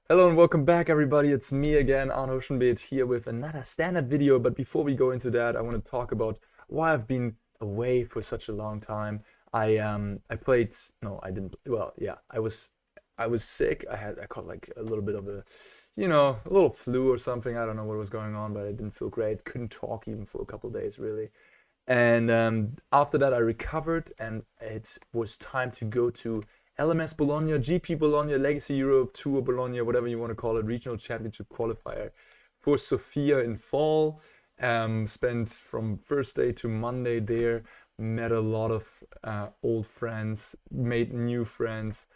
Hello and welcome back everybody, it's me again, Huschenbeth, here with another standard video, but before we go into that, I want to talk about why I've been away for such a long time. I played, no, I didn't, well, yeah, I was sick. I caught like a little bit of a little flu or something. I don't know what was going on, but I didn't feel great. Couldn't talk even for a couple days really. And after that, I recovered, and it was time to go to LMS Bologna, GP Bologna, Legacy Europe, Tour Bologna, whatever you want to call it, regional championship qualifier for Sofia in fall. Spent from first day to Monday there, met a lot of old friends, made new friends.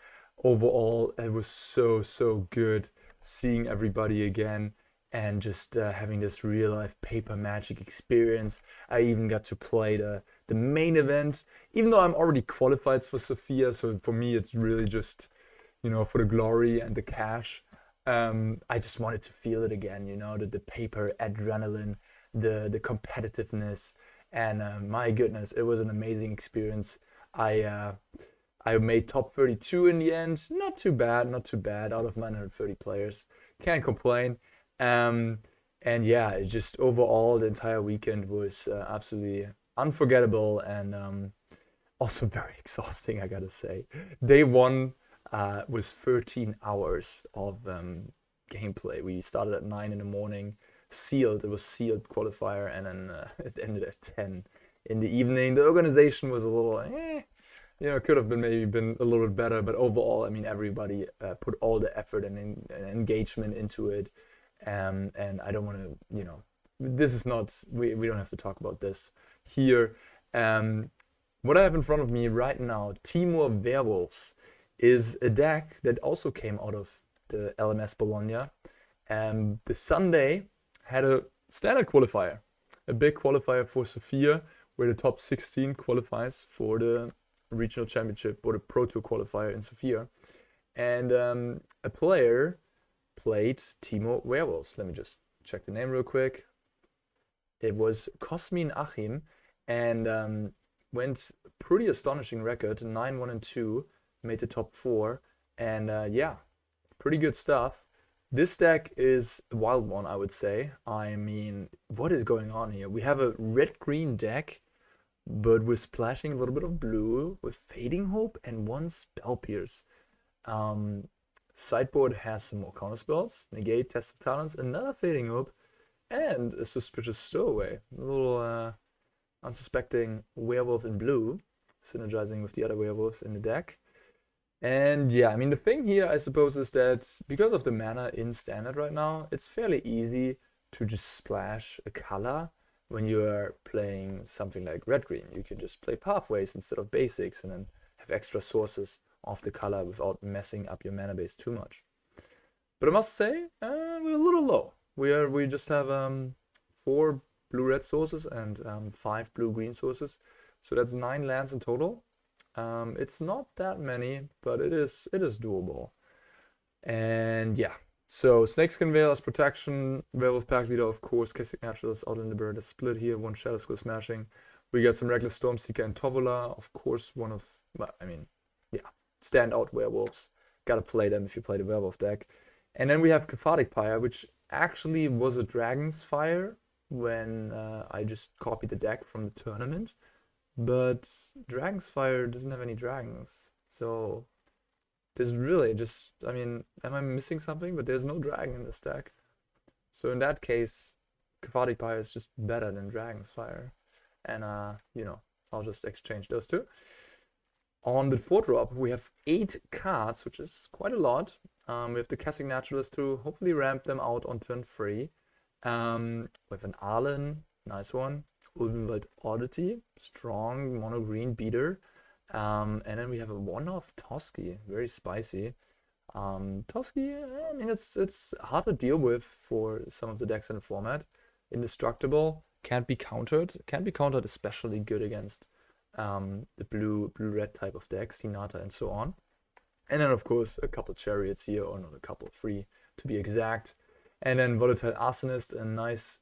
Overall, it was so good seeing everybody again and just having this real life paper magic experience. I even got to play the main event, even though I'm already qualified for Sofia. So for me, it's really just for the glory and the cash. I just wanted to feel it again, the paper adrenaline, the competitiveness, and my goodness, it was an amazing experience. I I made top 32 in the end. Not too bad, not too bad. Out of 930 players, can't complain. Um, and yeah, it just overall the entire weekend was absolutely unforgettable and also very exhausting, I gotta say. Day one was 13 hours of gameplay. We started at 9 in the morning, sealed. It was sealed qualifier, and then it ended at 10 in the evening. The organization was a little, it could have been maybe been a little bit better, but overall, I mean, everybody put all the effort and engagement into it. And I don't want to, this is not, we don't have to talk about this here. Um, what I have in front of me right now, Temur Werewolves, is a deck that also came out of the LMS Bologna. The Sunday had a standard qualifier, a big qualifier for Sofia, where the top 16 qualifies for the regional championship or the Pro Tour qualifier in Sofia. And a player played Temur Werewolves. Let me just check the name real quick. It was Cosmin Achim, and went pretty astonishing record, 9-1-2, made the top 4, and yeah, pretty good stuff. This deck is a wild one, I would say. I mean, what is going on here? We have a red-green deck, but we're splashing a little bit of blue with Fading Hope and one Spell Pierce. Sideboard has some more counter spells, Negate, Test of Talents, another Fading Hope, and a Suspicious Stowaway. A little unsuspecting werewolf in blue, synergizing with the other werewolves in the deck. And yeah, I mean, the thing here, I suppose, is that because of the mana in Standard right now, it's fairly easy to just splash a color when you're playing something like red-green. You can just play Pathways instead of basics and then have extra sources of the color without messing up your mana base too much. But I must say, we're a little low. We just have 4 blue-red sources and 5 blue-green sources, so that's 9 lands in total. It's not that many, but it is doable. And yeah, so Snakeskin Veil as protection, Werewolf Pack Leader, of course, Kessig Naturalist, Outland Liberator split here, 1 Shadow Skull Smashing. We got some Reckless Stormseeker and Tovolar, of course, one of, well, I mean, yeah, standout werewolves. Gotta play them if you play the werewolf deck. And then we have Cathartic Pyre, which actually was a Dragon's Fire when I just copied the deck from the tournament. But Dragon's Fire doesn't have any dragons. So there's really just, I mean, am I missing something? But there's no dragon in this deck. So in that case, Cathartic Pyre is just better than Dragon's Fire. And, I'll just exchange those two. On the 4-drop, we have 8 cards, which is quite a lot. We have the Kessig Naturalist to hopefully ramp them out on turn 3. With an Arlinn, nice one. Ulvenwald Oddity, strong mono green beater. And then we have a 1-off Toski, very spicy. Toski, I mean, it's hard to deal with for some of the decks in the format. Indestructible, can't be countered. Can't be countered especially good against the blue-red type of decks, Hinata and so on. And then, of course, a couple Chariots here, or not a couple, 3 to be exact. And then Volatile Arsonist, a nice,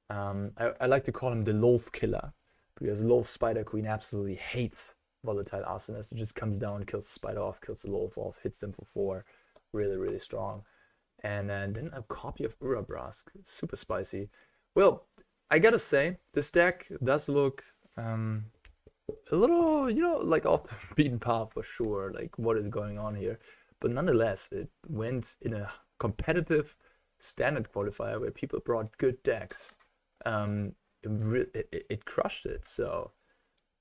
I like to call him the Loaf Killer, because Loaf Spider Queen absolutely hates Volatile Arsonist. It just comes down, kills the spider off, kills the Loaf off, hits them for 4. Really, really strong. And then a copy of Urabrask. Super spicy. Well, I gotta say, this deck does look a little, you know, like off the beaten path for sure, like what is going on here. But nonetheless, it went in a competitive standard qualifier where people brought good decks. It crushed it, so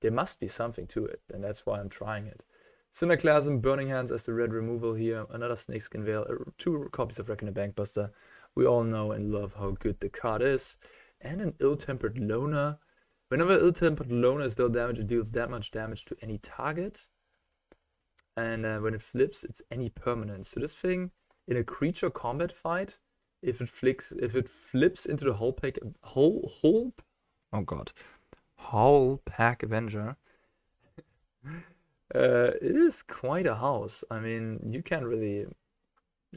there must be something to it, and that's why I'm trying it. Synaclasm, Burning Hands as the red removal here, another Snakeskin Veil, 2 copies of Reckoner Bankbuster. We all know and love how good the card is. And an Ill-Tempered Loner. Whenever Ill-Tempered Loner is dealt damage, it deals that much damage to any target. And when it flips, it's any permanent. So this thing, in a creature combat fight, if it flips into the Hull Pack Avenger, it is quite a house. I mean, you can't really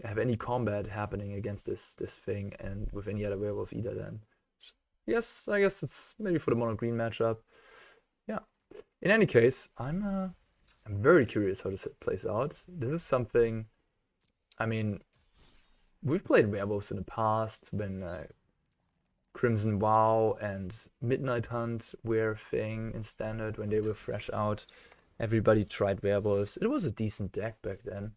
have any combat happening against this thing and with any other werewolf either then. So, yes, I guess it's maybe for the mono green matchup. Yeah. In any case, I'm very curious how this plays out. This is something, I mean, we've played werewolves in the past when Crimson Vow and Midnight Hunt were a thing in standard when they were fresh out. Everybody tried werewolves. It was a decent deck back then.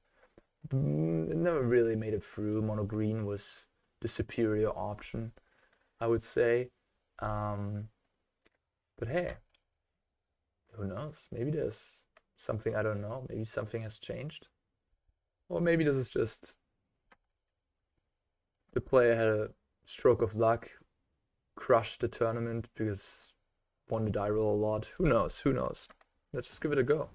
It never really made it through. Mono green was the superior option, I would say. But hey, who knows? Maybe there's something I don't know. Maybe something has changed. Or maybe this is just the player had a stroke of luck, crushed the tournament because won the die roll a lot. Who knows? Who knows? Let's just give it a go.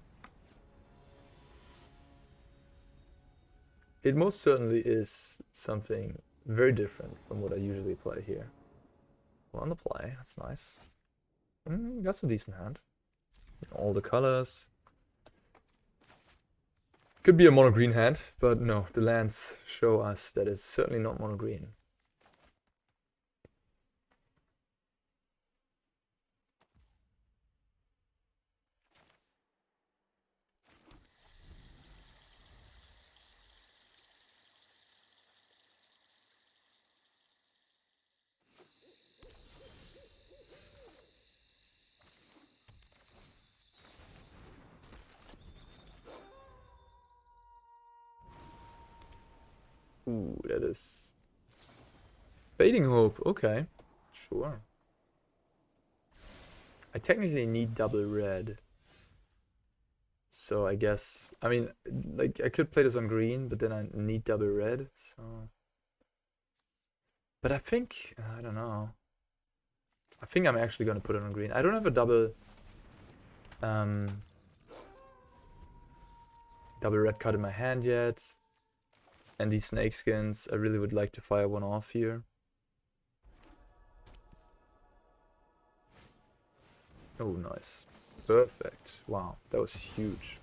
It most certainly is something very different from what I usually play here. Well, on the play, that's nice. That's a decent hand. All the colors. Could be a mono green hand, but no, the lands show us that it's certainly not mono green. Ooh, that is Fading Hope. Okay, sure. I technically need double red. So I guess, I mean, like I could play this on green, but then I need double red, so. But I think, I don't know. I think I'm actually gonna put it on green. I don't have a double red card in my hand yet. And these snakeskins, I really would like to fire one off here. Oh, nice. Perfect. Wow, that was huge.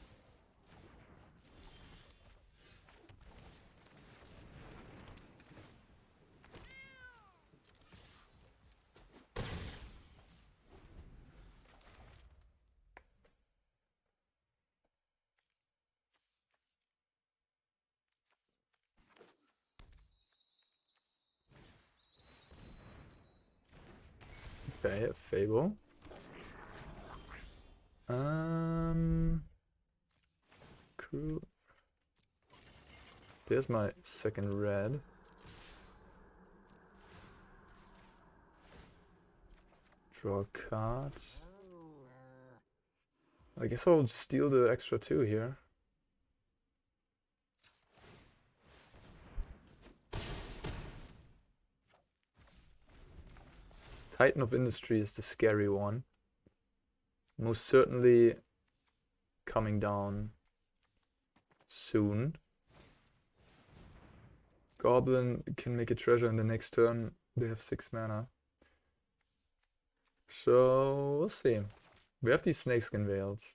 Okay, a Fable. Cool. There's my second red. Draw a card. I guess I'll just steal the extra 2 here. Titan of Industry is the scary one. Most certainly coming down soon. Goblin can make a treasure in the next turn. They have 6 mana. So we'll see. We have these Snakeskin Veils.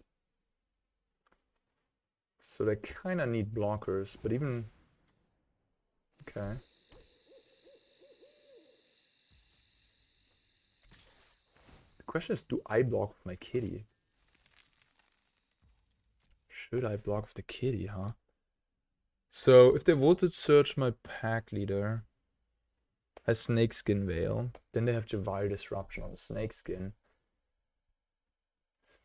So they kinda need blockers, but even... Okay. The question is, do I block with my kitty? Should I block with the kitty, huh? So if they voltage search my pack leader has Snakeskin Veil, then they have Javire Disruption on the Snakeskin.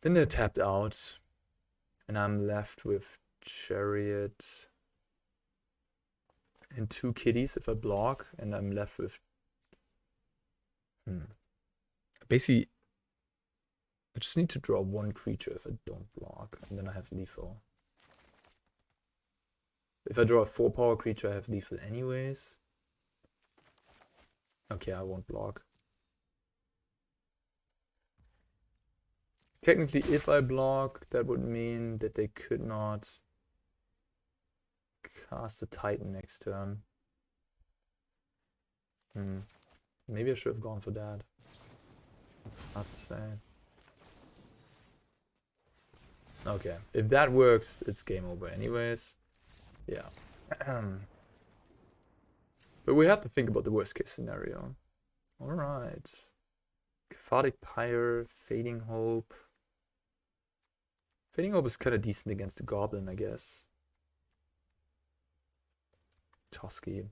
Then they're tapped out, and I'm left with Chariot and 2 kitties if I block, and I'm left with basically I just need to draw 1 creature if I don't block, and then I have lethal. If I draw a 4-power creature, I have lethal anyways. Okay, I won't block. Technically, if I block, that would mean that they could not cast a Titan next turn. Maybe I should have gone for that. Hard to say. Okay, if that works, it's game over anyways. Yeah. But we have to think about the worst case scenario. Alright. Cathartic Pyre, Fading Hope. Fading Hope is kind of decent against the Goblin, I guess. Toski.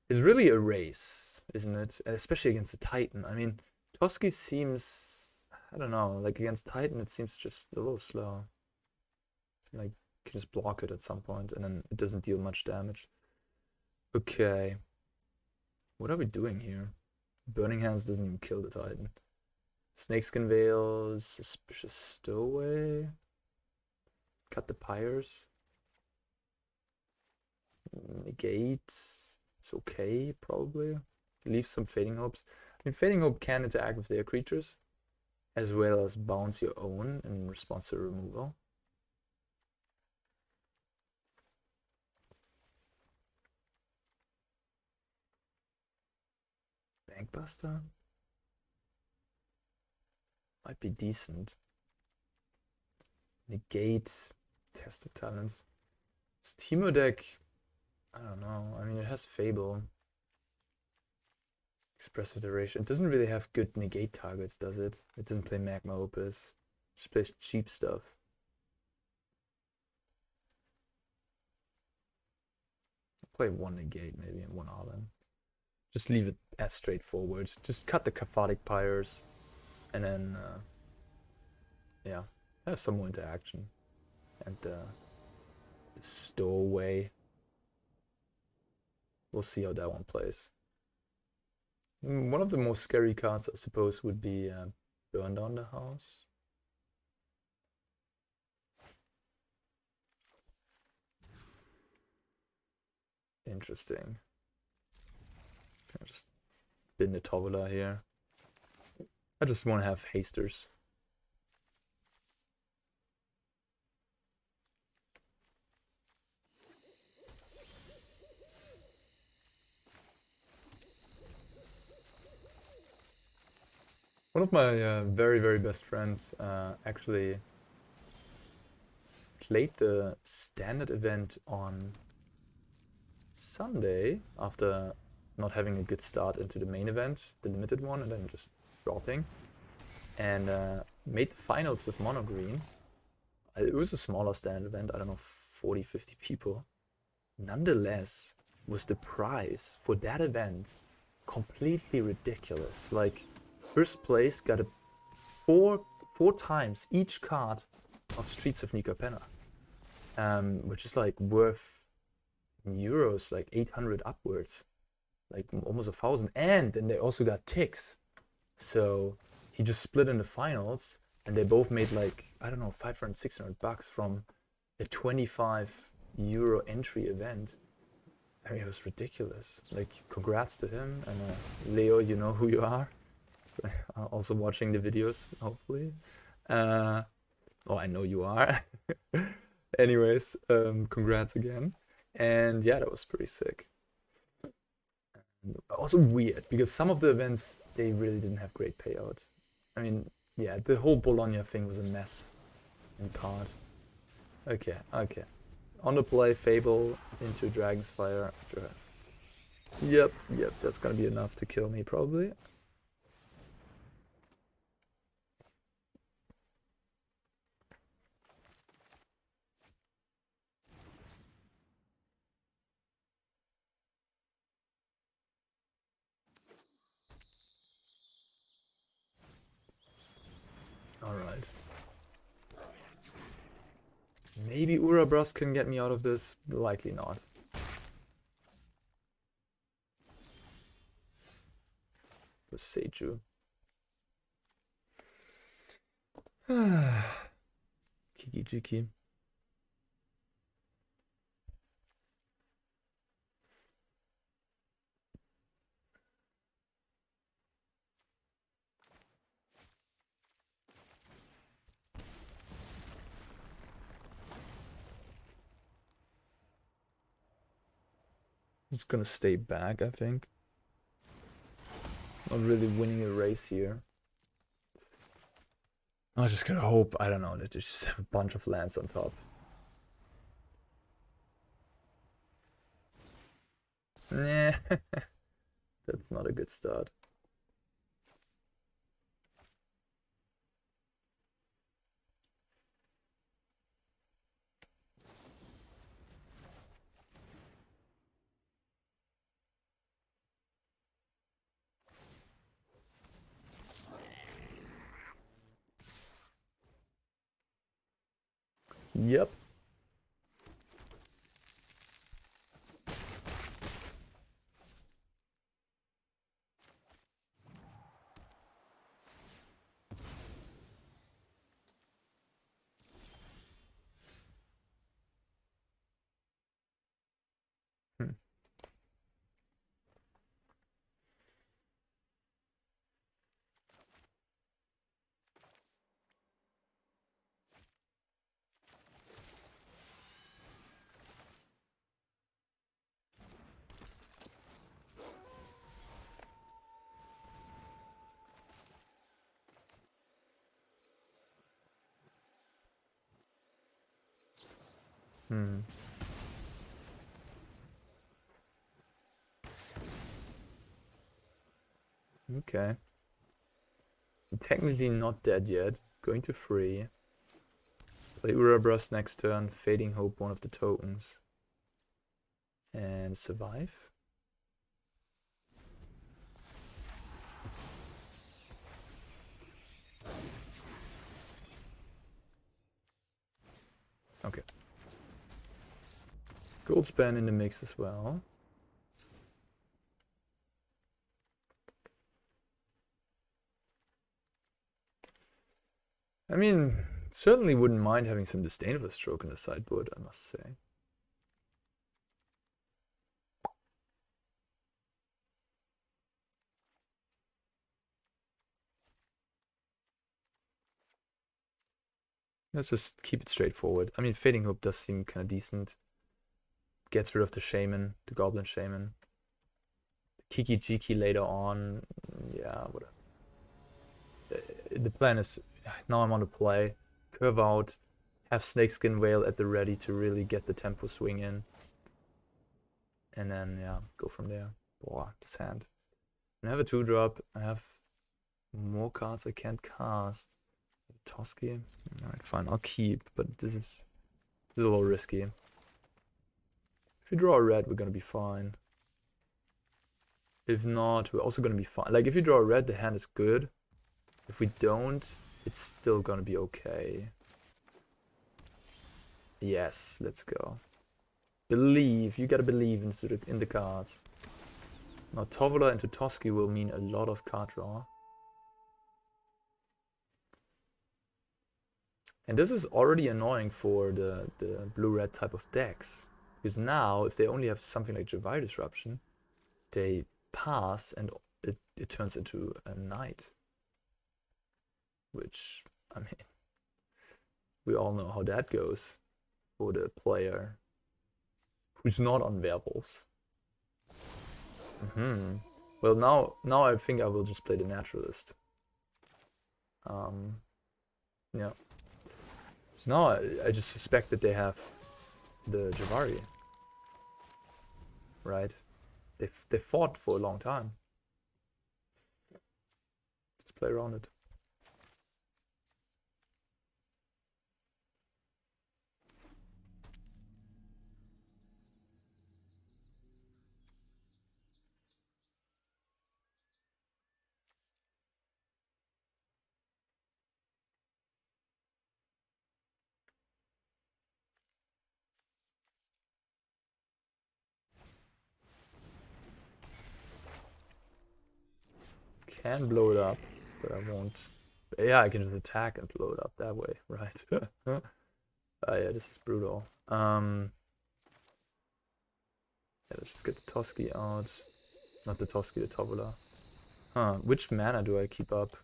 It's really a race, isn't it? Especially against the Titan. I mean, Toski seems, I don't know, like against Titan it seems just a little slow. It's like you can just block it at some point and then it doesn't deal much damage. Okay. What are we doing here? Burning Hands doesn't even kill the Titan. Snakeskin Veil, Suspicious Stowaway. Cut the Pyres. Negate. It's okay, probably. Leave some Fading Hopes. I mean, Fading Hope can interact with their creatures, as well as bounce your own in response to removal. Bankbuster? Might be decent. Negate. Test of Talents. This Temur deck, I don't know. I mean, it has Fable. Expressive Iteration. It doesn't really have good negate targets, does it? It doesn't play Magma Opus. It just plays cheap stuff. I'll play 1 negate maybe and 1 Arlinn. Just leave it as straightforward. Just cut the Cathartic Pyres and then yeah, have some more interaction. And the Stowaway. We'll see how that one plays. One of the most scary cards, I suppose, would be Burn Down the House. Interesting. I'll just bin the Tovolar here. I just want to have hasters. One of my very, very best friends actually played the standard event on Sunday after not having a good start into the main event, the limited one, and then just dropping. And made the finals with Mono Green. It was a smaller standard event, I don't know, 40, 50 people. Nonetheless, was the prize for that event completely ridiculous. Like, first place got a four times each card of Streets of Nicopena, which is like worth euros, like 800 upwards, like almost 1,000. And then they also got ticks. So he just split in the finals, and they both made like, I don't know, 500, 600 bucks from a 25 euro entry event. I mean, it was ridiculous. Like, congrats to him. And Leo, you know who you are. Also watching the videos, hopefully. Oh, I know you are. Anyways, congrats again. And yeah, that was pretty sick. And also weird, because some of the events, they really didn't have great payout. I mean, yeah, the whole Bologna thing was a mess in card. Okay, okay. On the play, Fable into Dragon's Fire. Yep, that's gonna be enough to kill me, probably. Maybe Urabrask can get me out of this. Likely not. Boseiju. Kiki. Just gonna stay back, I think. Not really winning a race here. I just gotta hope, I don't know, that they just have a bunch of lands on top. Nah, that's not a good start. Yep. Okay. I'm technically not dead yet. Going to free. Play Urabrask next turn. Fading Hope, one of the tokens. And survive. Okay. Goldspan in the mix as well. I mean, certainly wouldn't mind having some Disdainful Stroke in the sideboard, I must say. Let's just keep it straightforward. I mean, Fading Hope does seem kind of decent. Gets rid of the Shaman, the Goblin Shaman. Kiki Jiki later on. Yeah, whatever. The plan is, now I'm on the play. Curve out. Have Snakeskin Veil at the ready to really get the tempo swing in. And then, yeah, go from there. Boah, this hand. I have a 2-drop. I have more cards I can't cast. Toski. Alright, fine, I'll keep, but this is a little risky. If we draw a red, we're gonna be fine. If not, we're also gonna be fine. Like, if you draw a red, the hand is good. If we don't, it's still gonna be okay. Yes, let's go. Believe. You gotta believe in the cards. Now, Tovolar into Toski will mean a lot of card draw. And this is already annoying for the blue-red type of decks. Because now, if they only have something like Javai Disruption, they pass and it turns into a knight. Which, I mean, we all know how that goes for the player who's not on Werewolves. Well, now I think I will just play the Naturalist. Yeah. So now I just suspect that they have the Javari. Right? They fought for a long time. Just play around it. can blow it up, but I won't. Yeah, I can just attack and blow it up that way, right? Yeah, this is brutal. Yeah, let's just get the Toski out. Not the Toski, the Tovolar. Huh, which mana do I keep up?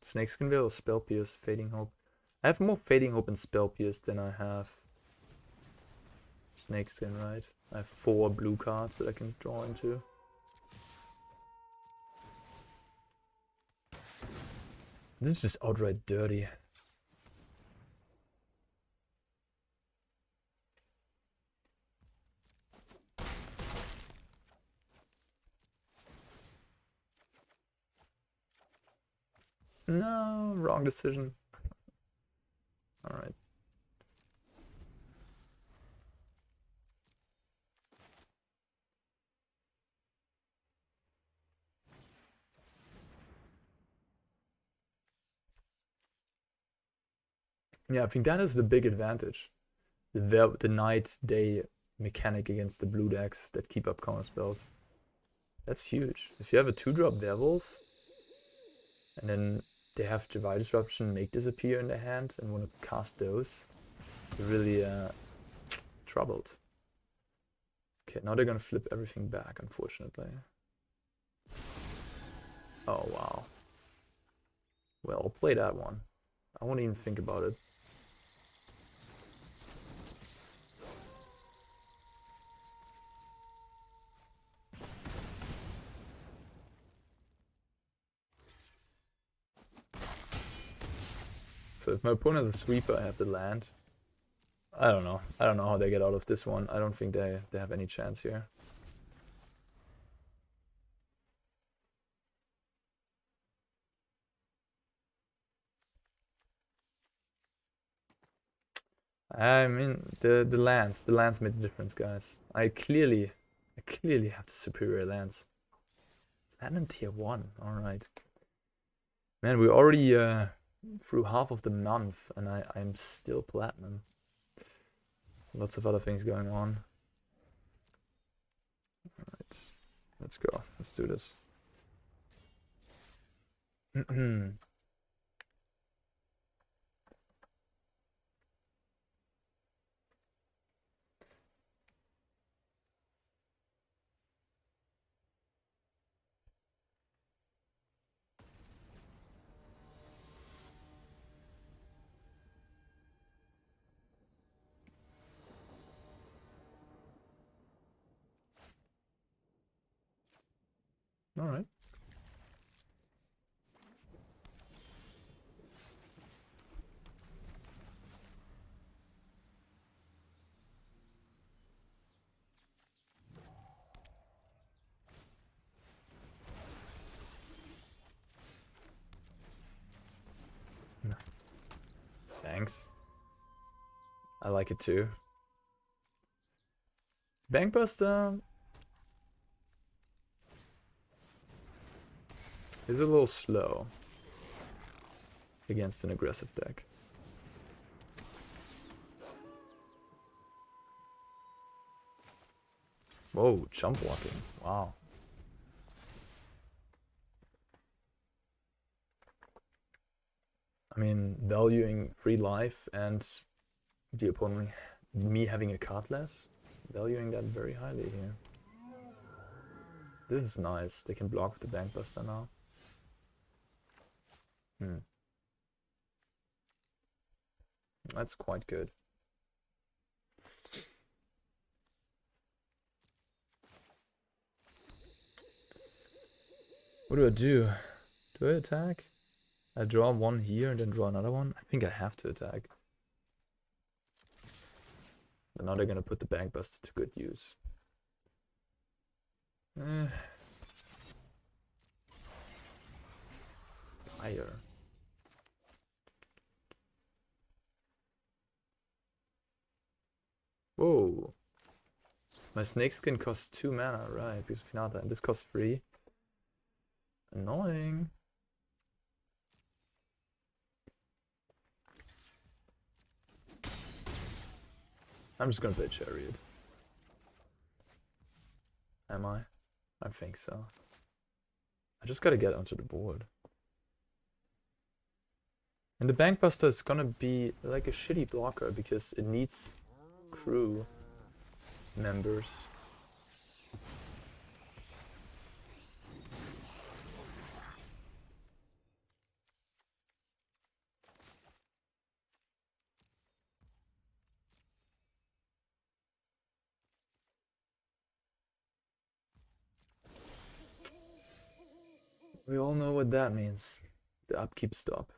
Snakeskin Veil or Spell Pierce, Fading Hope? I have more Fading Hope and Spell Pierce than I have Snakeskin, right? I have 4 blue cards that I can draw into. This is just outright dirty. No, wrong decision. Alright. Yeah, I think that is the big advantage. The night-day mechanic against the blue decks that keep up counter spells. That's huge. If you have a 2-drop Werewolf, and then they have Divine Disruption, Make Disappear in their hand, and want to cast those, you're really troubled. Okay, now they're gonna flip everything back, unfortunately. Oh, wow. Well, I'll play that one. I won't even think about it. So if my opponent has a sweeper, I have to land. I don't know. I don't know how they get out of this one. I don't think they have any chance here. I mean, the lands made the difference, guys. I clearly have the superior lands. Platinum tier 1, alright. Man, we're already through half of the month, and I'm still platinum. Lots of other things going on. Alright, let's go. Let's do this. Alright. Nice. Thanks. I like it too. Bankbuster is a little slow against an aggressive deck. Whoa, jump walking. Wow. I mean, valuing free life and the opponent, me having a card less, valuing that very highly here. This is nice. They can block with the Bankbuster now. That's quite good. What do I do? Do I attack? I draw one here and then draw another one? I think I have to attack. But now they're gonna put the Bankbuster to good use. Fire. Whoa. My Snakeskin costs 2 mana, right, because of Hinata, and this costs 3. Annoying. I'm just gonna play Chariot. Am I? I think so. I just gotta get onto the board. And the Bankbuster is gonna be like a shitty blocker because it needs crew members. We all know what that means. The upkeep stop.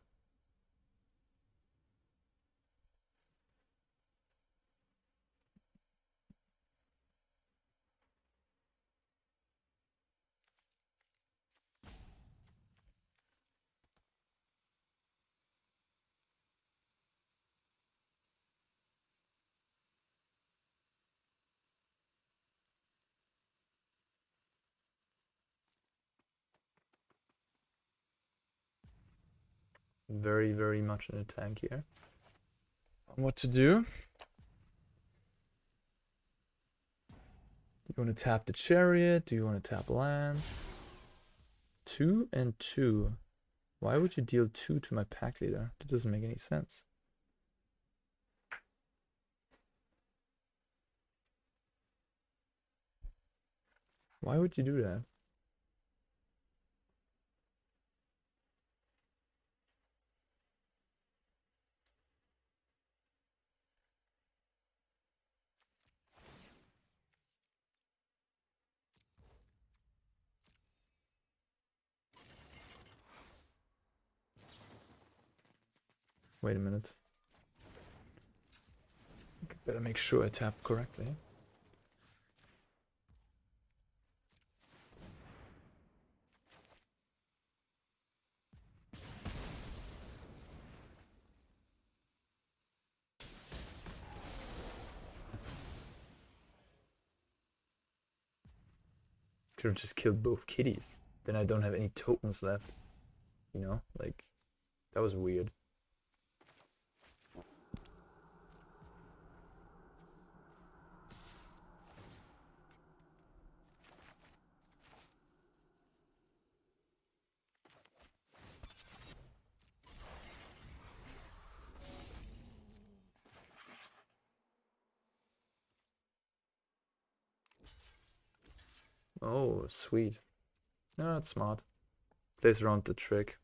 Very, very much in a tank here. What to do? Do you want to tap the Chariot? Do you want to tap lands? 2 and 2. Why would you deal 2 to my pack leader? That doesn't make any sense. Why would you do that? Wait a minute. Better make sure I tap correctly. Should have just killed both kitties. Then I don't have any tokens left. You know, like, that was weird. Oh, sweet. No, that's smart. Plays around the trick.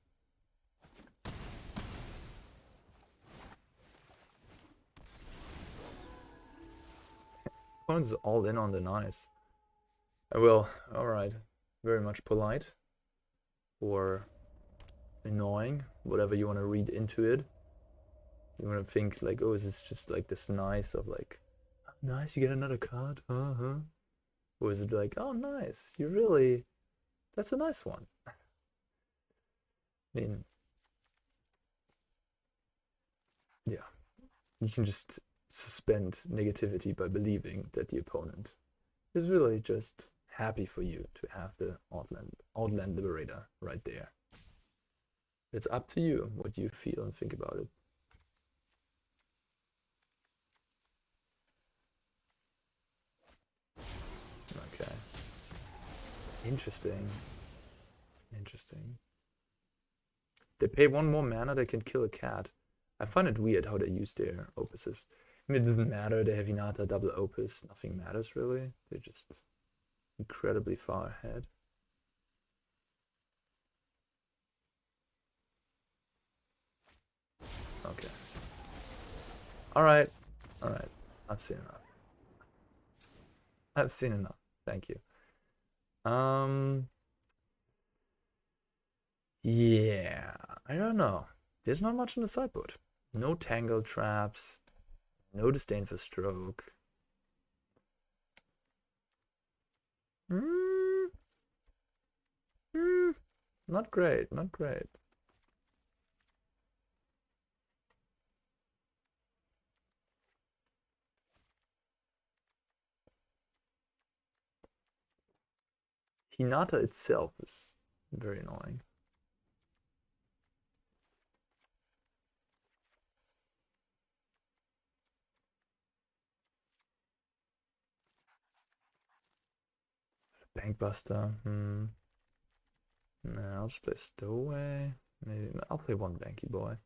Opponent's all in on the nice. Well, alright. Very much polite. Or annoying. Whatever you want to read into it. You want to think like, oh, is this just like this nice of like, oh, nice, you get another card? Uh-huh. Or is it like, oh, nice, you really, that's a nice one. I mean, yeah, you can just suspend negativity by believing that the opponent is really just happy for you to have the Outland Liberator right there. It's up to you what you feel and think about it. Okay. Interesting. Interesting. They pay 1 more mana, they can kill a cat. I find it weird how they use their opuses. I mean, it doesn't matter, they have Hinata, double opus, nothing matters really. They're just incredibly far ahead. Okay. Alright. Alright. I've seen enough. I've seen enough. Thank you. Yeah, I don't know. There's not much on the sideboard. No Tangle Traps. No Disdain for Stroke. Not great, not great. Hinata itself is very annoying. Bankbuster. Nah, I'll just play Stowaway. Maybe I'll play one Banky Boy.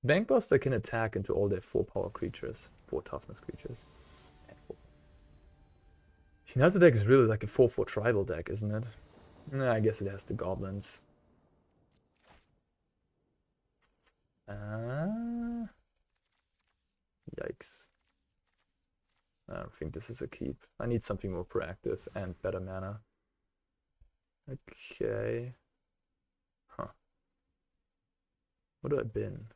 Bankbuster can attack into all their 4 power creatures, 4 toughness creatures. United deck is really like a 4/4 tribal deck, isn't it? Nah, I guess it has the goblins. Yikes. I don't think this is a keep. I need something more proactive and better mana. Okay. Huh. What do I bin?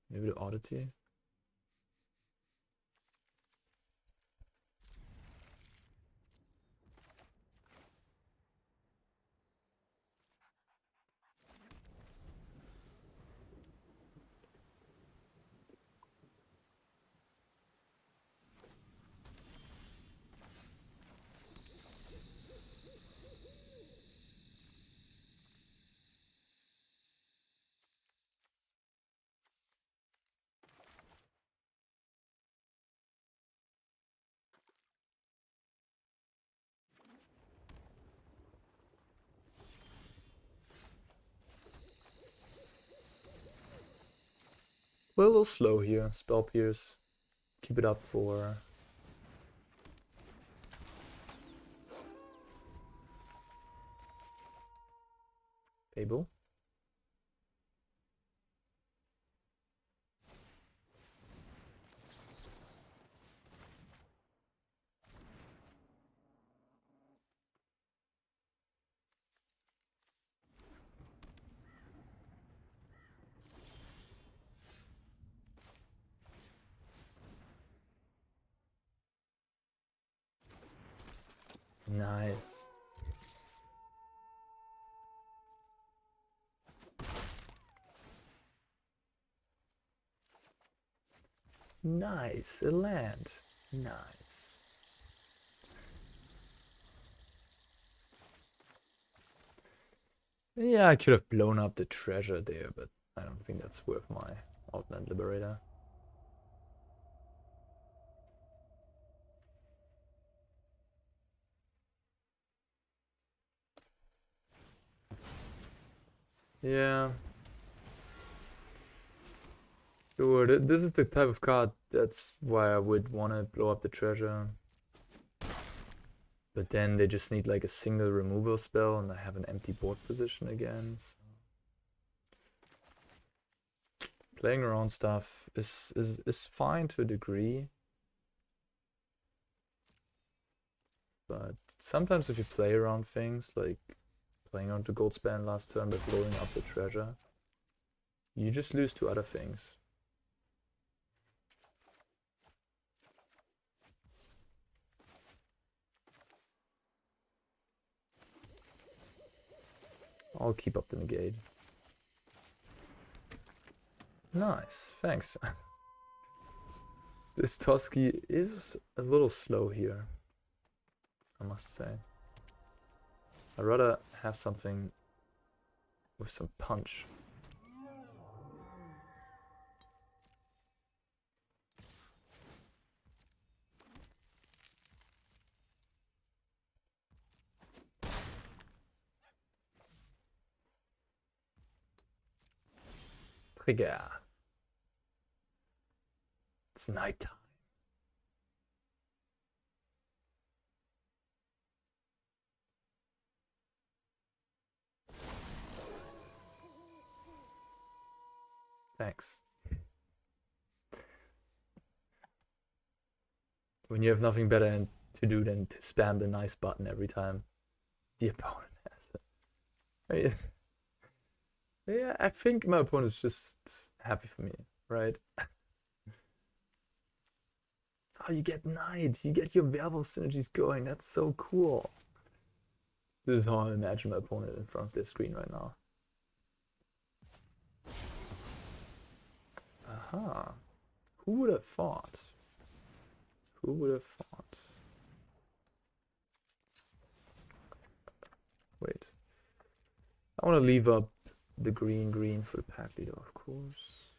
Maybe the Oddity? We're a little slow here. Spell Pierce. Keep it up for... Fable. Nice. Nice. A land. Nice. Yeah, I could have blown up the treasure there, but I don't think that's worth my Outland Liberator. Yeah. Sure, this is the type of card that's why I would want to blow up the treasure. But then they just need like a single removal spell and I have an empty board position again. So. Playing around stuff is fine to a degree. But sometimes if you play around things, like playing around the gold span last turn but blowing up the treasure, you just lose to other things. I'll keep up the negate. Nice, thanks. This Toski is a little slow here, I must say. I'd rather have something with some punch. Trigger. It's nighttime. Thanks. When you have nothing better to do than to spam the nice button every time the opponent has it. Yeah, I think my opponent's just happy for me, right? Oh, you get Knight, you get your Werewolf synergies going, that's so cool. This is how I imagine my opponent in front of their screen right now. Aha. Who would have thought? Who would have thought? Wait. I want to leave up the green for the pack leader, of course.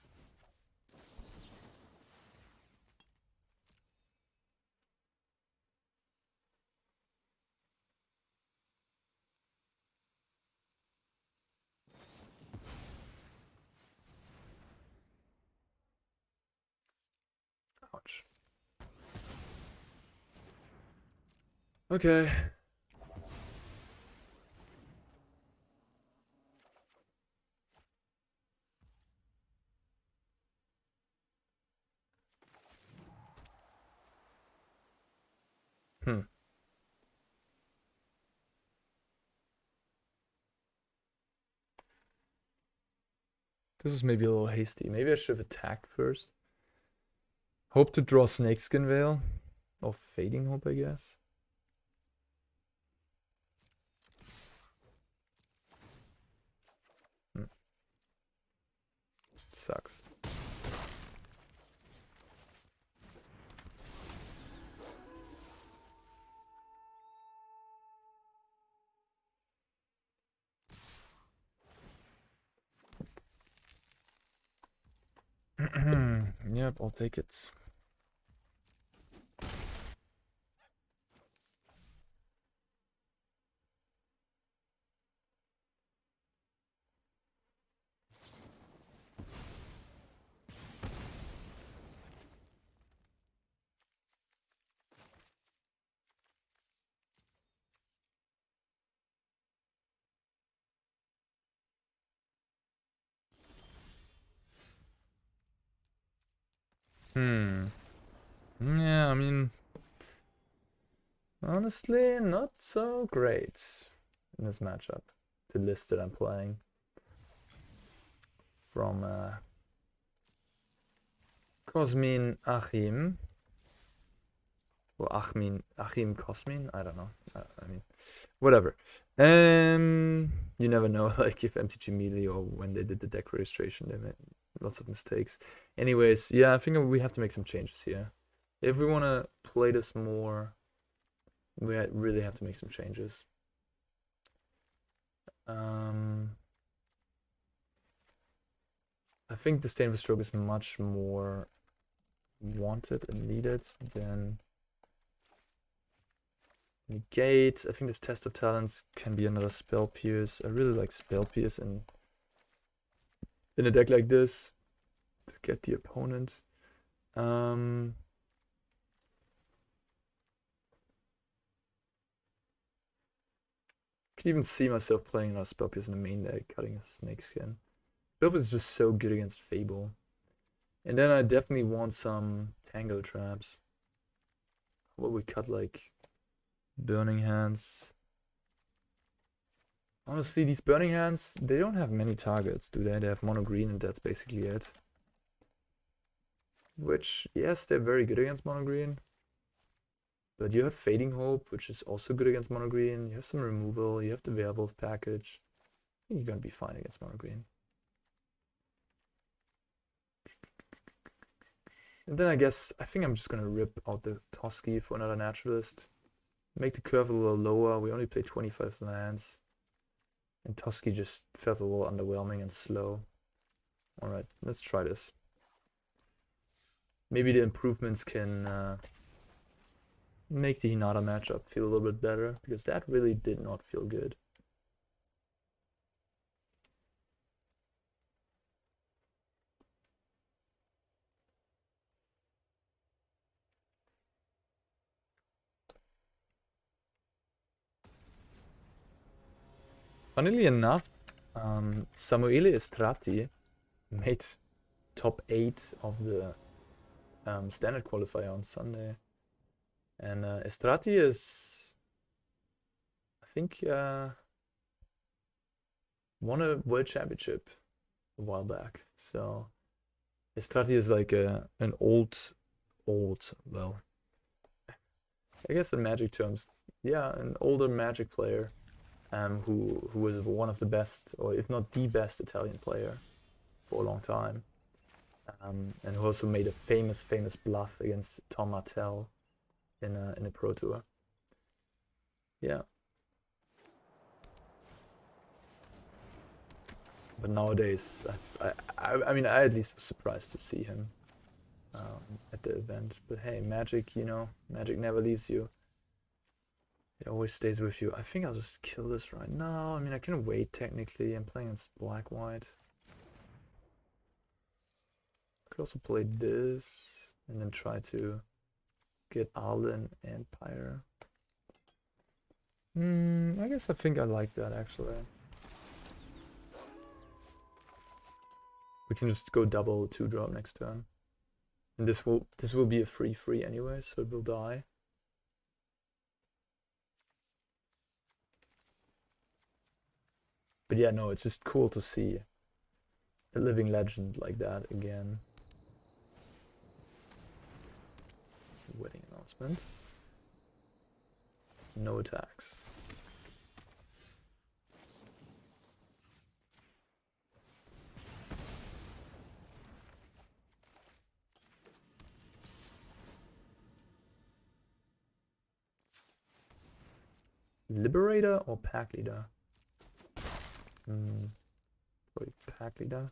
much. Okay. This is maybe a little hasty. Maybe I should have attacked first. Hope to draw Snakeskin Veil. Or Fading Hope, I guess. Sucks. Yep, I'll take it. Yeah, I mean, honestly, not so great in this matchup. The list that I'm playing from Cosmin, Achim, or Achim Cosmin. I don't know. I mean, whatever. You never know, like if MTG Melee or when they did the deck registration, they made lots of mistakes. Anyways, yeah, I think we have to make some changes here. If we want to play this more, we really have to make some changes. I think the Stainless Stroke is much more wanted and needed than Negate. I think this Test of Talents can be another Spell Pierce. I really like Spell Pierce in a deck like this to get the opponent. Could even see myself playing another Spell Pierce in the main deck, cutting a Snakeskin. Spell Pierce is just so good against Fable. And then I definitely want some Tango Traps. What we cut, like Burning Hands. Honestly, these Burning Hands, they don't have many targets, do they? They have mono green and that's basically it. Which, yes, they're very good against mono green. But you have Fading Hope, which is also good against mono green. You have some removal, you have the Werewolf package. I think you're gonna be fine against mono green. And then I think I'm just gonna rip out the Toski for another Naturalist. Make the curve a little lower. We only play 25 lands. And Toski just felt a little underwhelming and slow. Alright, let's try this. Maybe the improvements can make the Hinata matchup feel a little bit better, because that really did not feel good. Funnily enough, Samuele Estrati made top 8 of the standard qualifier on Sunday. And Estrati is, I think, won a world championship a while back. So Estrati is like an old, well, I guess in Magic terms, yeah, an older Magic player who was one of the best, or if not the best Italian player for a long time. And who also made a famous bluff against Tom Martell in a Pro Tour. Yeah. But nowadays, I mean, I at least was surprised to see him at the event. But hey, Magic, you know, Magic never leaves you. It always stays with you. I think I'll just kill this right now. I mean, I can wait technically. I'm playing against black-white. Could also play this. and then try to get Arlinn and Pyre. I think I like that actually. We can just go double 2-drop next turn. And this will be a 3/3 anyway, so it will die. But yeah, no, it's just cool to see a living legend like that again. Wedding announcement. No attacks. Liberator or pack leader? Probably pack leader.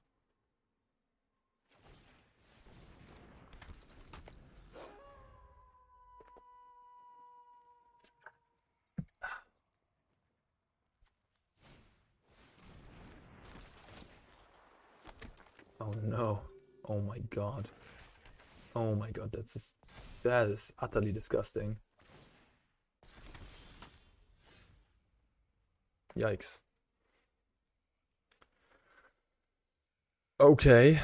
Oh no. Oh my god. Oh my god, that is utterly disgusting. Yikes. Okay.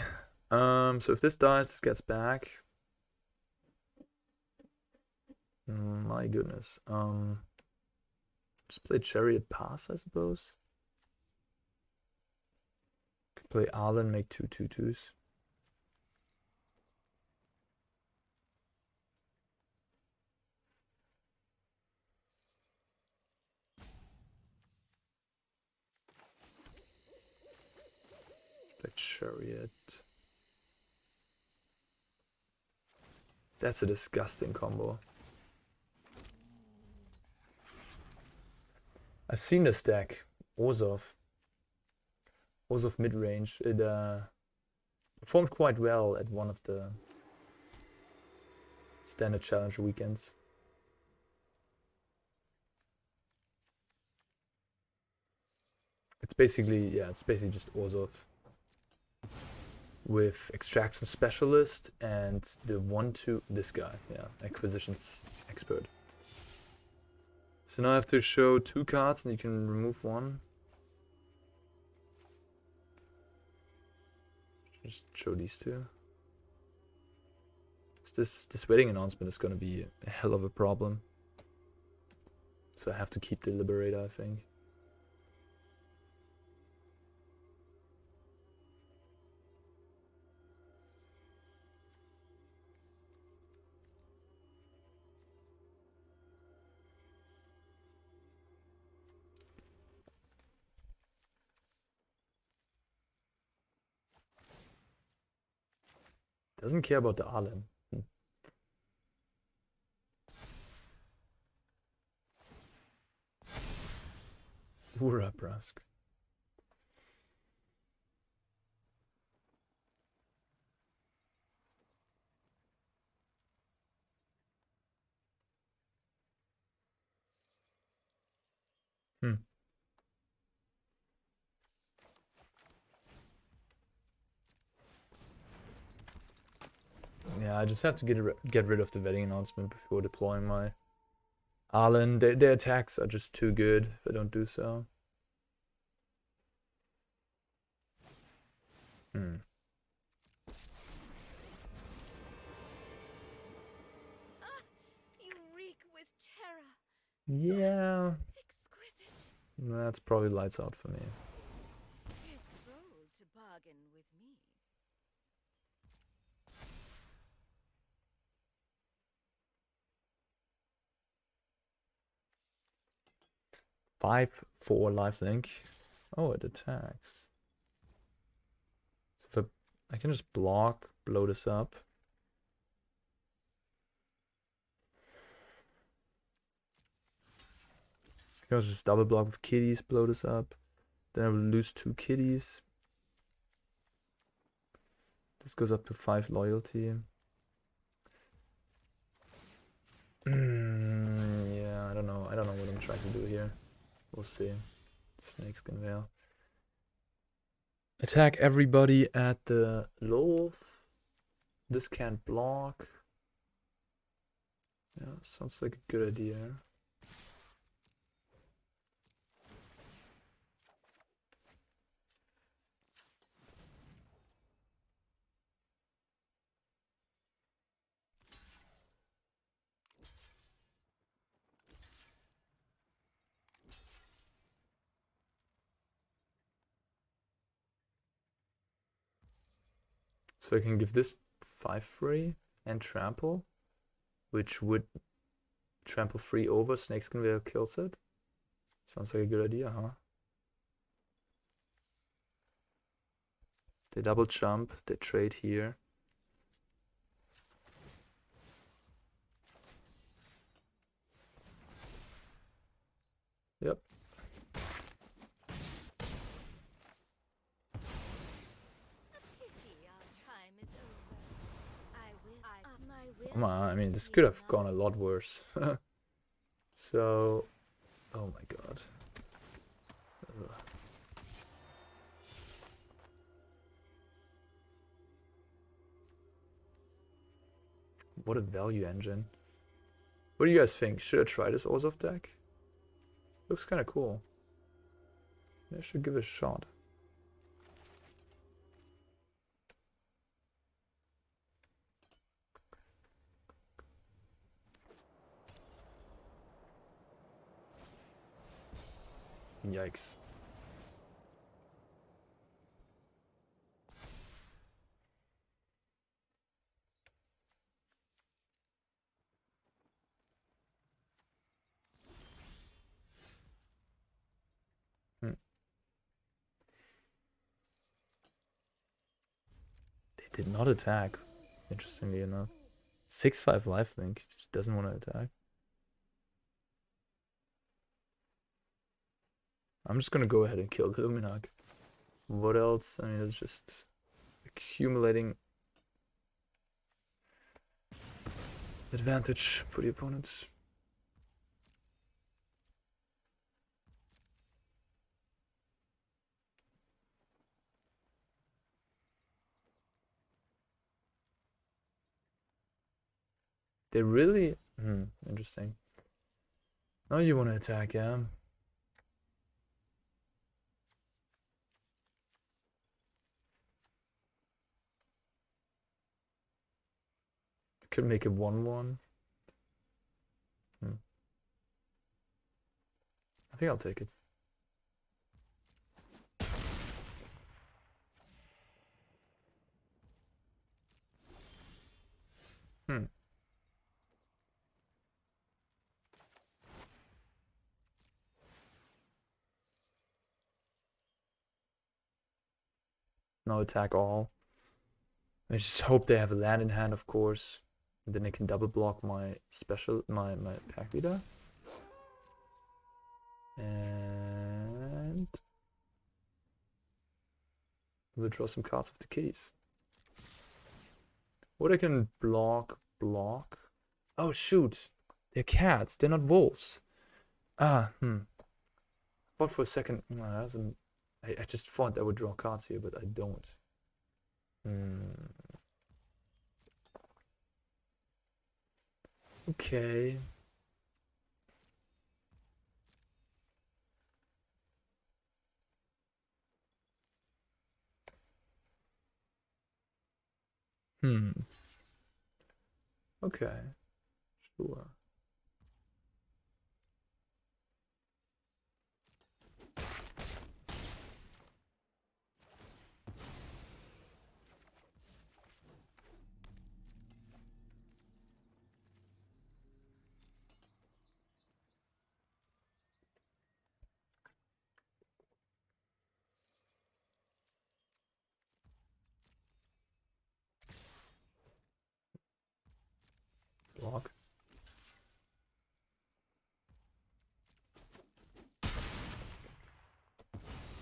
So if this dies, this gets back. My goodness. Just play Chariot pass, I suppose. Could play Arlinn, make 2/2/2s. Play Chariot. That's a disgusting combo. I've seen this deck, Orzhov mid-range. It performed quite well at one of the standard challenge weekends. It's basically just Orzhov with Extraction Specialist and the 1/2, this guy, Acquisitions Expert. So now I have to show 2 cards and you can remove 1. Just show these 2. This wedding announcement is gonna be a hell of a problem. So I have to keep the Liberator, I think. Doesn't care about the Arlinn. Urabrask. Yeah, I just have to get rid of the wedding announcement before deploying my Arlinn. Their attacks are just too good if I don't do so. You reek with terror. Yeah. Exquisite. That's probably lights out for me. It's bold to bargain with me. 5/4 lifelink. Oh, it attacks. So I can just block, blow this up. I can also just double block with kitties, blow this up. Then I will lose 2 kitties. This goes up to 5 loyalty. Yeah, I don't know what I'm trying to do here. We'll see. Snakeskin Veil. Attack everybody at the low. This can't block. Yeah, sounds like a good idea. So I can give this 5 free and trample, which would trample free over Snakeskin Veil kills it. Sounds like a good idea, huh? They double jump, they trade here. Yep. Come on, I mean, this could have gone a lot worse. So, oh my god. Ugh. What a value engine. What do you guys think? Should I try this Orzhov deck? Looks kind of cool. I should give it a shot. Yikes. They did not attack, interestingly enough. 6-5 lifelink, just doesn't want to attack. I'm just gonna go ahead and kill the Luminarch. What else? I mean, it's just accumulating advantage for the opponents. They really... interesting. Now you want to attack, yeah? Could make it 1-1. I think I'll take it. No attack all. I just hope they have a land in hand, of course. And then they can double block my special, my pack leader. And we'll draw some cards of the kitties. Or they can block. Oh shoot, they're cats. They're not wolves. Thought for a second. I just thought I would draw cards here, but I don't. Okay. Okay. Sure. Block.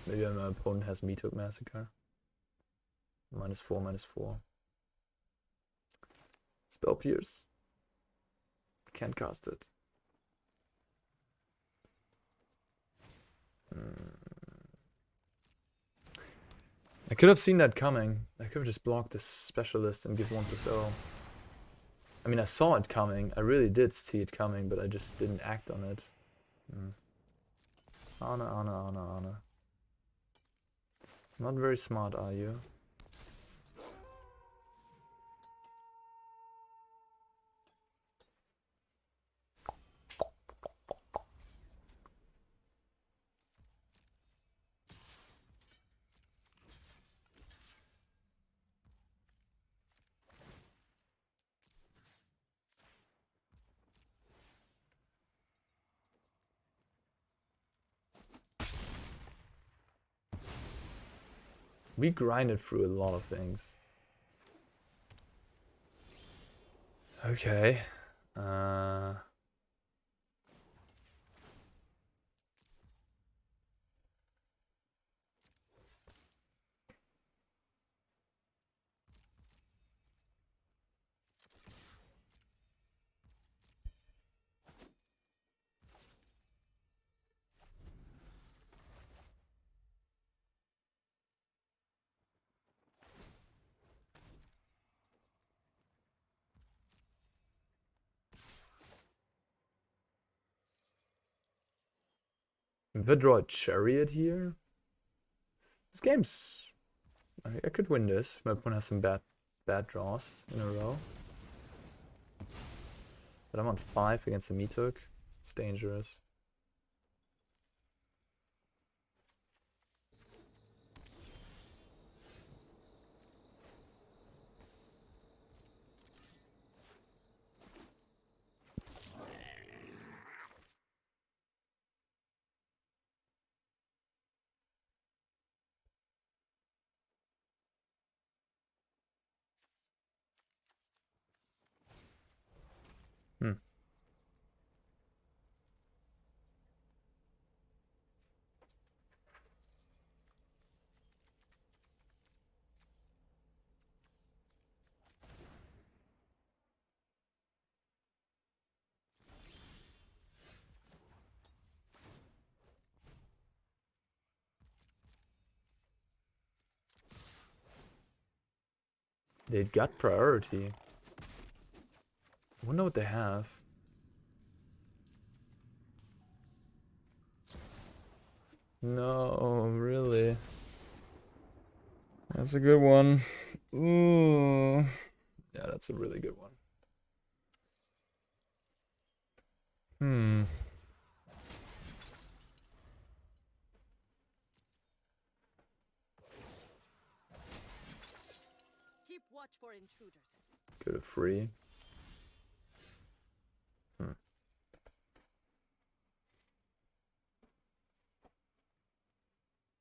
Maybe my opponent has Meathook Massacre. -4/-4. Spell Pierce. Can't cast it. I could have seen that coming. I could have just blocked this specialist and give 1+0. I mean, I saw it coming. I really did see it coming, but I just didn't act on it. Anna. Not very smart, are you? We grinded through a lot of things. Okay. If I draw a Chariot here, this game's... I could win this if my opponent has some bad draws in a row. But I'm on 5 against a Meathook. It's dangerous. They got priority. I wonder what they have. No, really. That's a good one. Ooh. Yeah, that's a really good one. Keep watch for intruders. Go to free.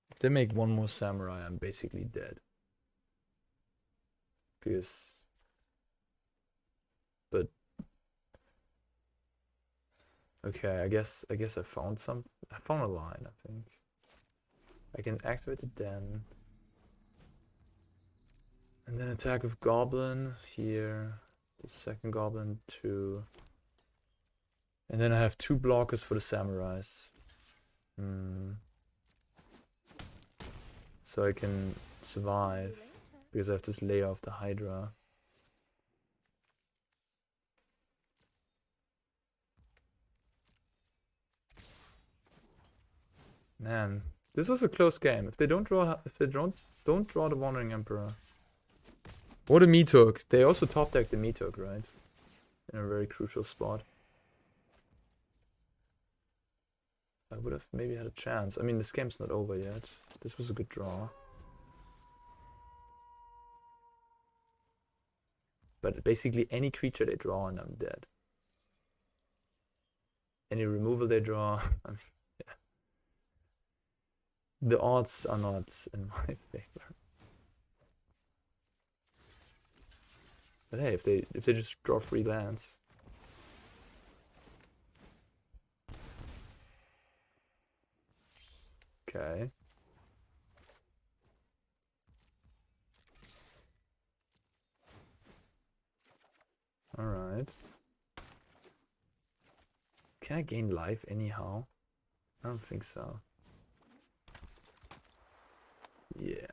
If they make one more samurai, I'm basically dead. Because... But... Okay, I guess I found some... I found a line, I think. I can activate it then. And then attack with Goblin here. The second Goblin, 2. And then I have 2 blockers for the Samurais. So I can survive. Because I have this Lair of the Hydra. Man, this was a close game. If they don't draw the Wandering Emperor. Or the Meathook. They also top deck the Meathook, right? In a very crucial spot. I would have maybe had a chance. I mean, this game's not over yet. This was a good draw. But basically any creature they draw and I'm dead. Any removal they draw, I mean, yeah. The odds are not in my favor. But hey, if they just draw 3 lands. Okay. Alright. Can I gain life anyhow? I don't think so. Yeah.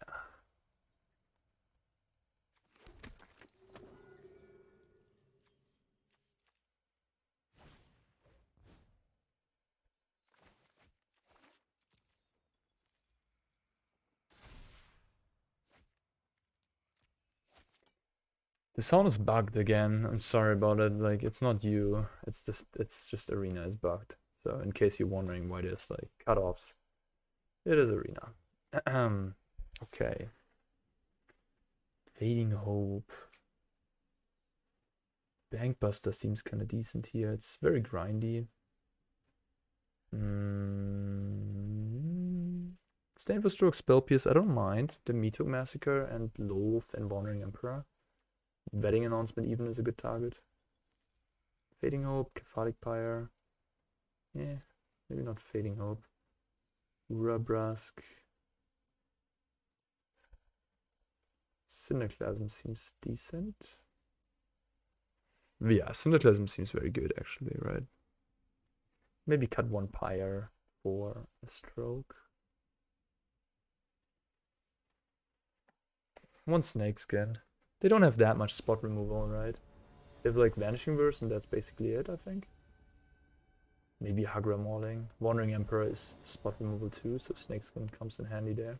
The sound is bugged again. I'm sorry about it. Like, it's not you. It's just Arena is bugged. So in case you're wondering why there's like cutoffs, it is Arena. Okay. Fading Hope. Bankbuster seems kind of decent here. It's very grindy. Stand for Stroke, Spell Pierce, I don't mind. The Meathook Massacre and Loath and Wandering Emperor. Wedding Announcement even is a good target. Fading Hope, Cathartic Pyre. Yeah, maybe not Fading Hope. Urabrask. Cinderclasm seems decent. Yeah, Cinderclasm seems very good actually, right? Maybe cut one Pyre for a stroke. One Snakeskin. They don't have that much spot removal, right? They have like Vanishing Verse and that's basically it, I think. Maybe Hydra Mauling. Wandering Emperor is spot removal too, so Snakeskin comes in handy there.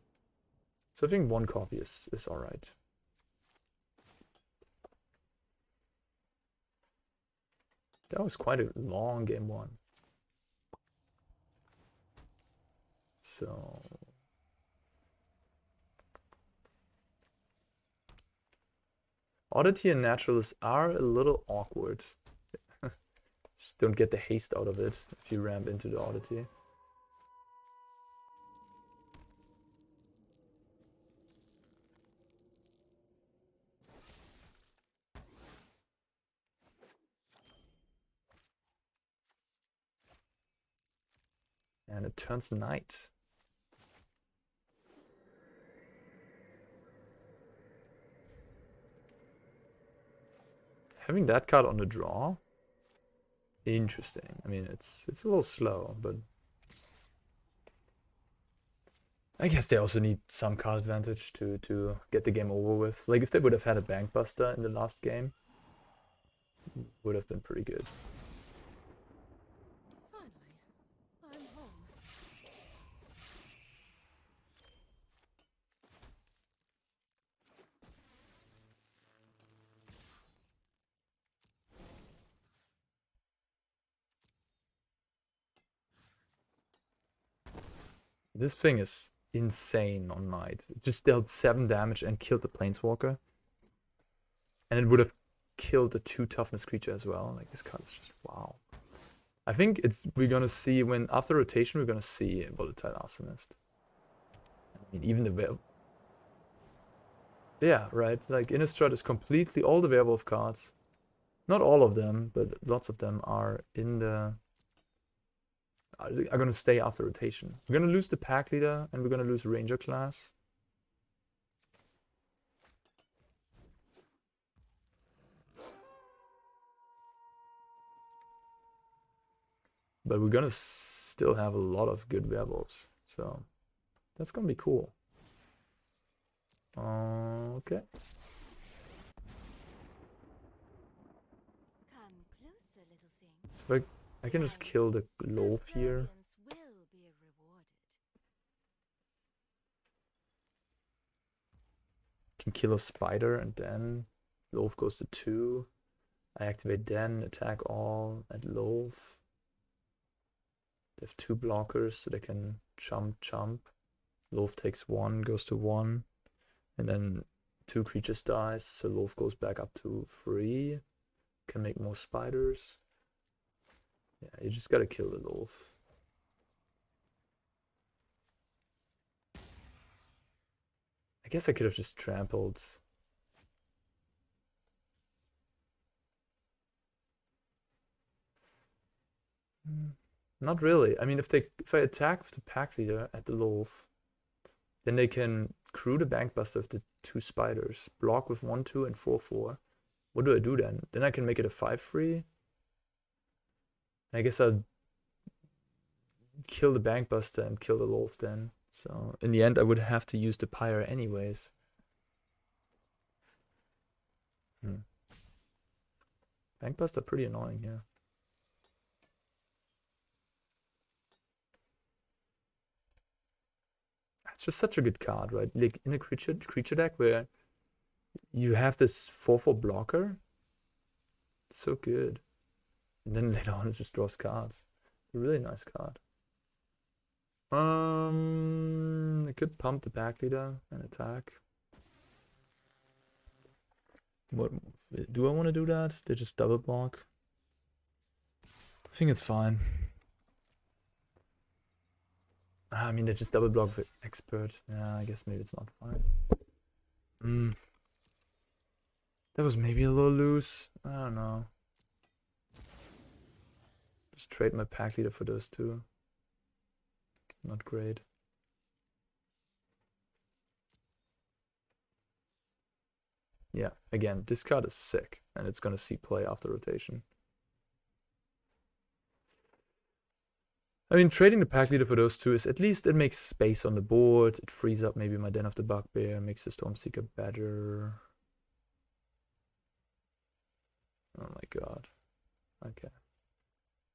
So I think one copy is alright. That was quite a long game one. So Oddity and Naturalist are a little awkward. Just don't get the haste out of it if you ramp into the Oddity. And it turns night. Having that card on the draw, interesting. I mean, it's a little slow, but I guess they also need some card advantage to get the game over with. Like if they would have had a Bankbuster in the last game, would have been pretty good. Finally, I'm home. This thing is insane on night. It just dealt 7 damage and killed the Planeswalker. And it would have killed the 2 toughness creature as well. Like this card is just wow. I think we're gonna see when after rotation we're gonna see Volatile Arsonist. I mean even the yeah, right. Like Innistrad is completely all the werewolf cards. Not all of them, but lots of them are in the are gonna stay after rotation. We're gonna lose the pack leader and we're gonna lose ranger class. But we're gonna still have a lot of good werewolves. So that's gonna be cool. Okay. Come closer, little thing. So I can just kill the Loaf here. Will be rewarded. Can kill a spider and then Loaf goes to 2. I activate then, attack all at Loaf. They have 2 blockers so they can chump. Loaf takes 1, goes to 1. And then 2 creatures dies, so Loaf goes back up to 3. Can make more spiders. Yeah, you just gotta kill the Loaf. I guess I could have just trampled. Not really. I mean, if I attack with the pack leader at the Loaf, then they can crew the Bankbuster with the 2 spiders, block with 1/2 and 4/4. What do I do then? Then I can make it a 5/3. I guess I'll kill the Bankbuster and kill the Loaf then. So in the end, I would have to use the Pyre anyways. Bankbuster pretty annoying here. It's just such a good card, right? Like in a creature deck where You have this 4/4 blocker. It's so good. And then later on it just draws cards. It's a really nice card. I could pump the pack leader and attack. What do I want to do that? They just double block. I think it's fine. I mean, they just double block with expert. Yeah, I guess maybe it's not fine. That was maybe a little loose. I don't know. Just trade my pack leader for those two. Not great. Yeah, again, this card is sick, and it's gonna see play after rotation. I mean, trading the pack leader for those two is at least it makes space on the board. It frees up maybe my Den of the Bugbear, makes the Stormseeker better. Oh my god. Okay.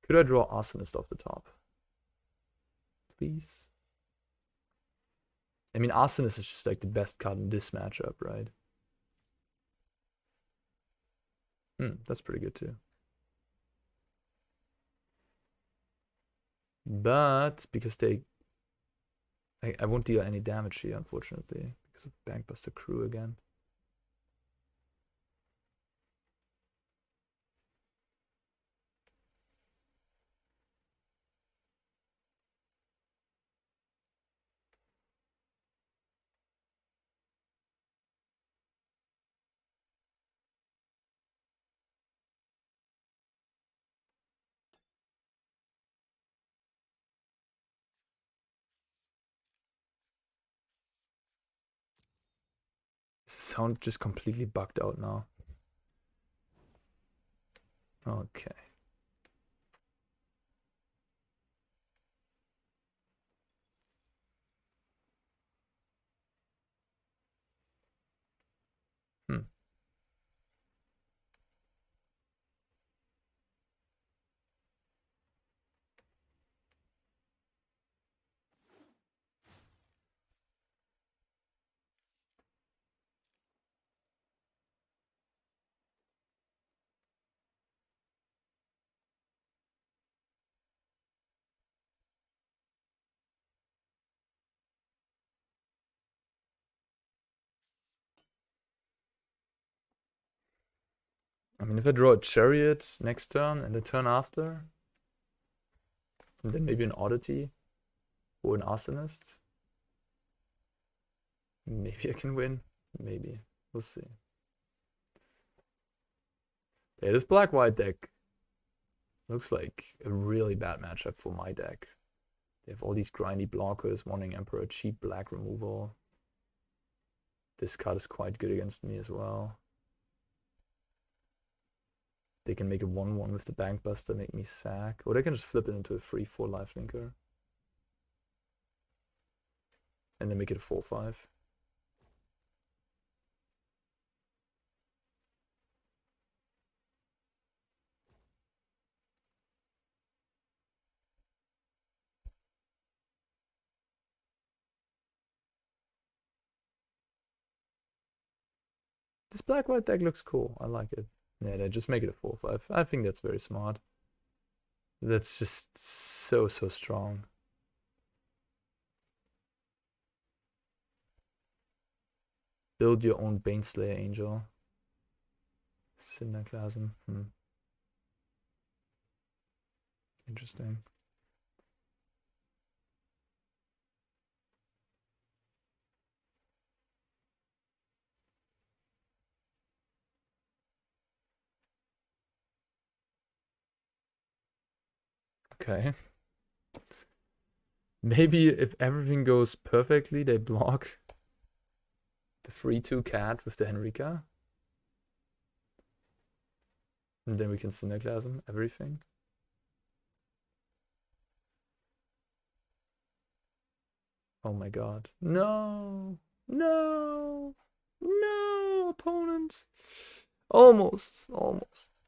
Could I draw Arsonist off the top? Please? I mean, Arsonist is just like the best card in this matchup, right? That's pretty good too. But because they... I won't deal any damage here, unfortunately, because of Bankbuster Crew again. Sound just completely bugged out now. Okay. I mean, if I draw a Chariot next turn and the turn after, and then maybe an Oddity or an Arsonist, maybe I can win. Maybe. We'll see. Yeah, this black-white deck looks like a really bad matchup for my deck. They have all these grindy blockers, Warning Emperor, cheap black removal. This card is quite good against me as well. They can make a 1/1 with the Bankbuster, make me sack. Or they can just flip it into a 3/4 lifelinker. And then make it a 4/5. This black-white deck looks cool. I like it. Yeah, they just make it a 4/5. I think that's very smart. That's just so strong. Build your own Baneslayer Angel. Cinderclasm. Interesting. Okay. Maybe if everything goes perfectly, they block the 3/2 cat with the Henrika. And then we can Cinderclasm everything. Oh my god. No! No! No, opponent! Almost. Almost.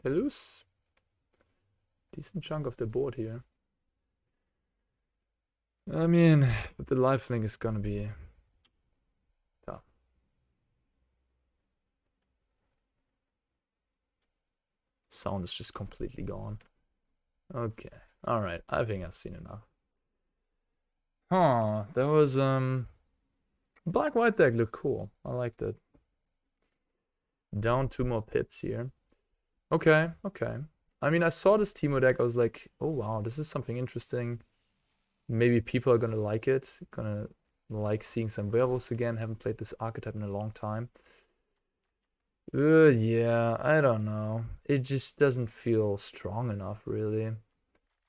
They lose decent chunk of the board here. I mean, but the lifelink is gonna be tough. Sound is just completely gone. Okay. Alright, I think I've seen enough. Huh, that was black-white deck looked cool. I liked it. Down 2 more pips here. Okay, okay. I mean, I saw this Temur deck, I was like, oh wow, this is something interesting. Maybe people are gonna like it, gonna like seeing some werewolves again. Haven't played this archetype in a long time. Yeah, I don't know. It just doesn't feel strong enough, really.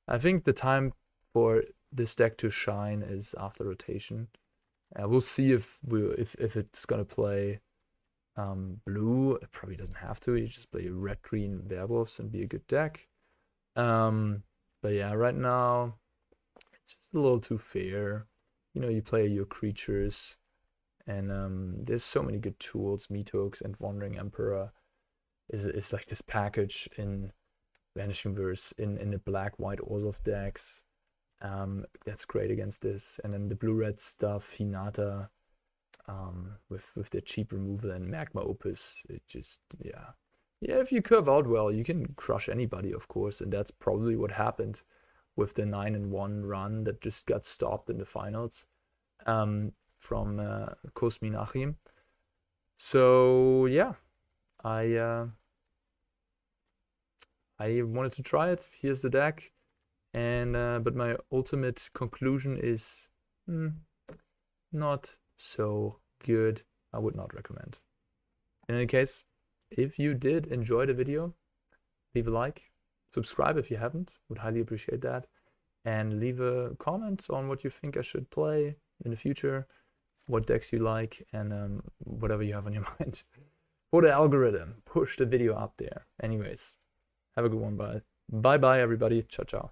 I think the time for this deck to shine is after rotation. We'll see if it's gonna play blue. It probably doesn't have to. You just play red-green werewolves and be a good deck. But yeah, right now it's just a little too fair. You know, you play your creatures, and there's so many good tools. Meathoax and Wandering Emperor is like this package in Vanishing Verse in the black-white Orzhov decks. That's great against this. And then the blue-red stuff, Hinata, with their cheap removal and Magma Opus, it just, yeah. Yeah, if you curve out well, you can crush anybody, of course, and that's probably what happened with the 9-1 run that just got stopped in the finals from Cosmin Achim. So, yeah, I wanted to try it. Here's the deck. And but my ultimate conclusion is not so good. I would not recommend. In any case, if you did enjoy the video, leave a like, subscribe if you haven't, would highly appreciate that, and leave a comment on what you think I should play in the future, what decks you like, and whatever you have on your mind. For the algorithm, push the video up there. Anyways, have a good one. Bye bye everybody. Ciao ciao.